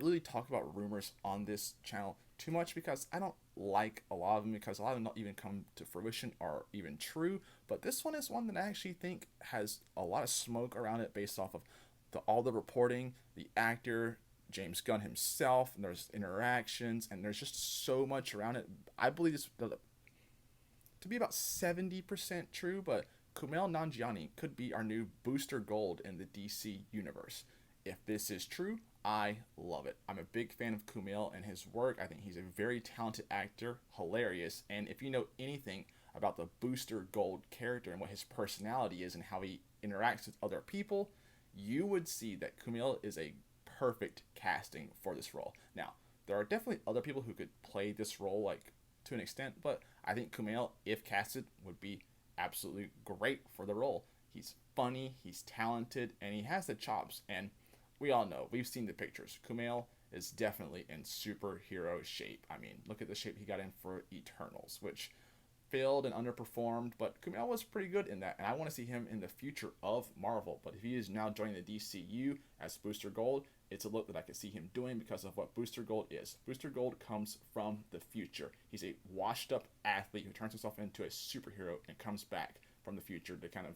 really talk about rumors on this channel too much because I don't like a lot of them because a lot of them don't even come to fruition or even true. But this one is one that I actually think has a lot of smoke around it based off of all the reporting, the actor, James Gunn himself, and there's interactions, and there's just so much around it. I believe this to be about 70% true, but Kumail Nanjiani could be our new Booster Gold in the DC universe. If this is true, I love it. I'm a big fan of Kumail and his work. I think he's a very talented actor, hilarious, and if you know anything about the Booster Gold character and what his personality is and how he interacts with other people, you would see that Kumail is a perfect casting for this role. Now, there are definitely other people who could play this role like to an extent, but I think Kumail, if casted, would be absolutely great for the role. He's funny, he's talented, and he has the chops. And we all know, we've seen the pictures. Kumail is definitely in superhero shape. I mean, look at the shape he got in for Eternals, which failed and underperformed, but Kumail was pretty good in that, and I want to see him in the future of Marvel. But if he is now joining the DCU as Booster Gold, it's a look that I can see him doing because of what Booster Gold is. Booster Gold comes from the future. He's a washed up athlete who turns himself into a superhero and comes back from the future to kind of,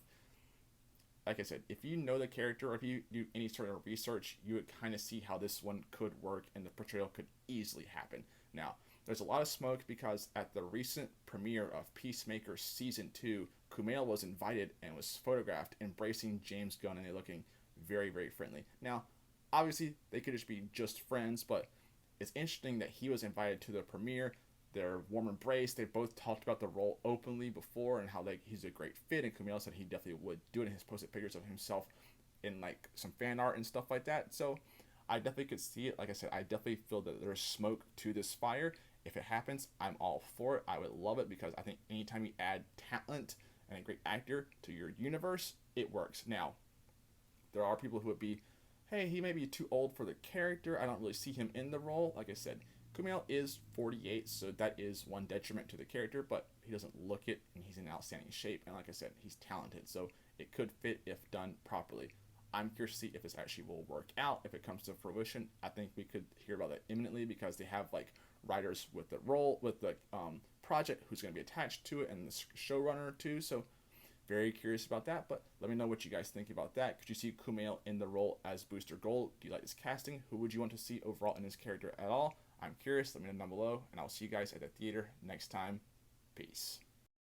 like I said, if you know the character or if you do any sort of research, you would kind of see how this one could work and the portrayal could easily happen. Now, there's a lot of smoke because at the recent premiere of Peacemaker Season 2, Kumail was invited and was photographed embracing James Gunn and they looking very, very friendly. Now, obviously, they could just friends, but it's interesting that he was invited to the premiere. Their warm embrace. They both talked about the role openly before and how like he's a great fit. And Kumail said he definitely would do it. And his posted pictures of himself in like some fan art and stuff like that. So I definitely could see it. Like I said, I definitely feel that there's smoke to this fire. If it happens, I'm all for it. I would love it because I think anytime you add talent and a great actor to your universe, it works. Now, there are people who would be, hey, he may be too old for the character. I don't really see him in the role. Like I said, Kumail is 48, so that is one detriment to the character, but he doesn't look it, and he's in outstanding shape. And like I said, he's talented, so it could fit if done properly. I'm curious to see if this actually will work out. If it comes to fruition, I think we could hear about that imminently because they have like writers with the role with the project who's going to be attached to it, and the showrunner too. So very curious about that, but let me know what you guys think about that. Could you see Kumail in the role as Booster Gold? Do you like this casting? Who would you want to see overall in his character at all? I'm curious. Let me know down below, and I'll see you guys at the theater next time. Peace.